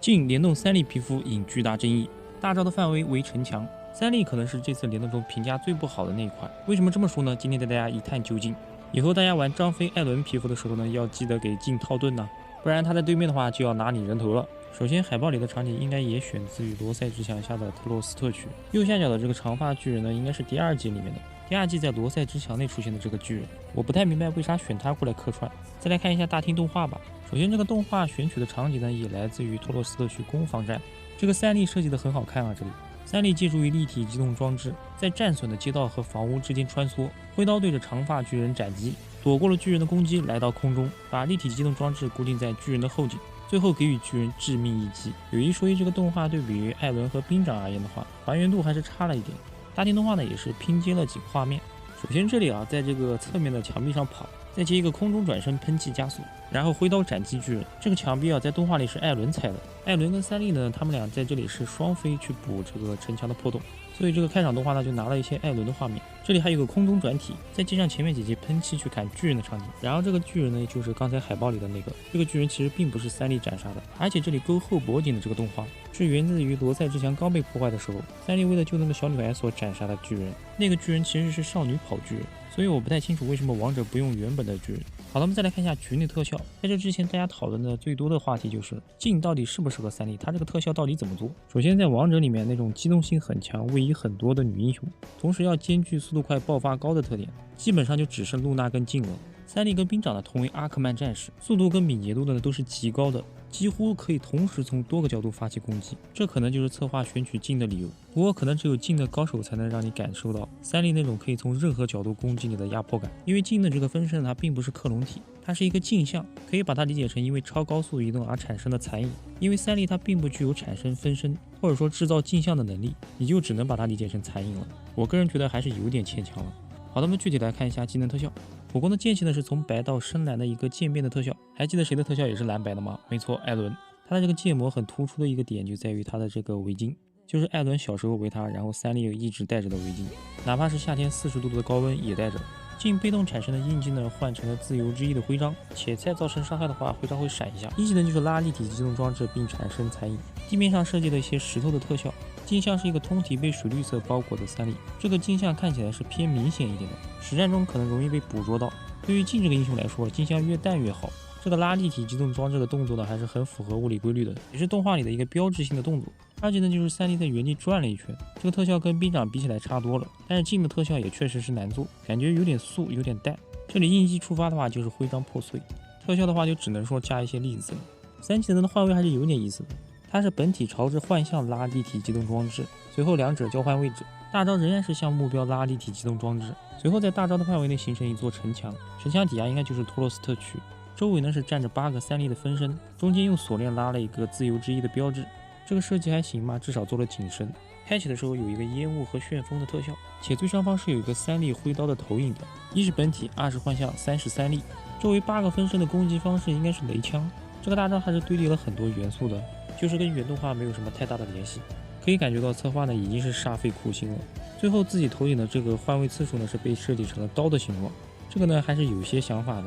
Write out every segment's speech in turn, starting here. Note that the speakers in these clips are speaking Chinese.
镜联动三笠皮肤引巨大争议，大招的范围为城墙。三笠可能是这次联动中评价最不好的那一款。为什么这么说呢？今天带大家一探究竟。以后大家玩张飞、艾伦皮肤的时候呢，要记得给镜套盾呢，不然他在对面的话就要拿你人头了。首先，海报里的场景应该也选自于罗塞之墙下的特洛斯特区。右下角的这个长发巨人呢，应该是第2季里面的。第2季在罗塞之墙内出现的这个巨人，我不太明白为啥选他过来客串。再来看一下大厅动画吧。首先，这个动画选取的场景呢，也来自于托洛斯特区攻防战。这个三笠设计的很好看啊，这里三笠借助于立体机动装置，在战损的街道和房屋之间穿梭，挥刀对着长发巨人斩击，躲过了巨人的攻击，来到空中，把立体机动装置固定在巨人的后颈，最后给予巨人致命一击。有一说一，这个动画对比于艾伦和兵长而言的话，还原度还是差了一点。大厅动画呢也是拼接了几个画面。首先这里啊，在这个侧面的墙壁上跑，再接一个空中转身喷气加速，然后挥刀斩击巨人。这个墙壁啊，在动画里是艾伦踩的。艾伦跟三笠呢，他们俩在这里是双飞去补这个城墙的破洞，所以这个开场动画呢就拿了一些艾伦的画面。这里还有个空中转体，再接上前面几集喷气去砍巨人的场景。然后这个巨人呢，就是刚才海报里的那个。这个巨人其实并不是三笠斩杀的，而且这里勾后脖颈的这个动画是源自于罗塞之墙刚被破坏的时候，三笠为了救那个小女孩所斩杀的巨人。那个巨人其实是少女跑巨人，所以我不太清楚为什么王者不用原本的巨人。好了，我们再来看一下局内特效。在这之前，大家讨论的最多的话题就是镜到底适不适合三笠，它这个特效到底怎么做？首先，在王者里面那种机动性很强、位移很多的女英雄，同时要兼具速度快、爆发高的特点，基本上就只剩露娜跟镜了。三笠跟兵长呢同为阿克曼战士，速度跟敏捷度呢都是极高的，几乎可以同时从多个角度发起攻击，这可能就是策划选取镜的理由。不过可能只有镜的高手才能让你感受到三笠那种可以从任何角度攻击你的压迫感，因为镜的这个分身它并不是克隆体，它是一个镜像，可以把它理解成因为超高速移动而产生的残影。因为三笠它并不具有产生分身或者说制造镜像的能力，你就只能把它理解成残影了。我个人觉得还是有点牵强了。好的，我们具体来看一下技能特效。火光的剑气呢是从白到深蓝的一个渐变的特效，还记得谁的特效也是蓝白的吗？没错，艾伦。他的这个剑魔很突出的一个点就在于他的这个围巾，就是艾伦小时候围他，然后三笠一直戴着的围巾，哪怕是夏天40度的高温也戴着。镜被动产生的印记呢换成了自由之翼的徽章，且再造成伤害的话徽章会闪一下。一技能就是拉立体机动装置并产生残影。地面上设计了一些石头的特效，镜像是一个通体被水绿色包裹的三笠，这个镜像看起来是偏明显一点的，实战中可能容易被捕捉到。对于镜这个英雄来说，镜像越淡越好。这个拉立体机动装置的动作呢还是很符合物理规律的，也是动画里的一个标志性的动作。二技能就是三笠在原地转了一圈，这个特效跟兵长比起来差多了，但是镜的特效也确实是难做，感觉有点素有点淡。这里印记触发的话就是徽章破碎，特效的话就只能说加一些粒子了。三技能的换位还是有点意思的，它是本体朝着幻象拉立体机动装置，随后两者交换位置，大招仍然是向目标拉立体机动装置，随后在大招的范围内形成一座城墙，城墙底下应该就是托洛斯特区，周围呢是站着8个三笠的分身，中间用锁链拉了一个自由之翼的标志。这个设计还行吧，至少做了景深。开启的时候有一个烟雾和旋风的特效，且最上方是有一个三笠挥刀的投影的，一是本体，二是幻象，三是三笠。周围8个分身的攻击方式应该是雷枪。这个大招还是堆叠了很多元素的，就是跟原动画没有什么太大的联系，可以感觉到策划呢已经是煞费苦心了。最后自己头顶的这个换位次数呢是被设计成了刀的形状，这个呢还是有些想法的。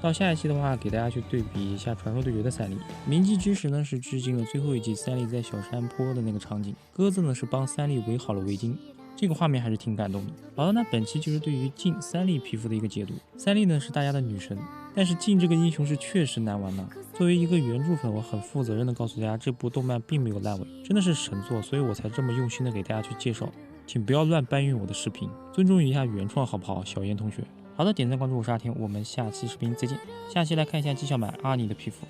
到下一期的话，给大家去对比一下传说对决的三笠。铭记之时呢是致敬了最后一集三笠在小山坡的那个场景，鸽子呢是帮三笠围好了围巾，这个画面还是挺感动的。好的，那本期就是对于镜三笠皮肤的一个解读。三笠呢是大家的女神，但是镜这个英雄是确实难玩的。作为一个原著粉，我很负责任的告诉大家，这部动漫并没有烂尾，真的是神作，所以我才这么用心的给大家去介绍。请不要乱搬运我的视频，尊重一下原创好不好，小严同学。好的，点赞关注我是阿天，我们下期视频再见。下期来看一下绩效版阿尼的皮肤。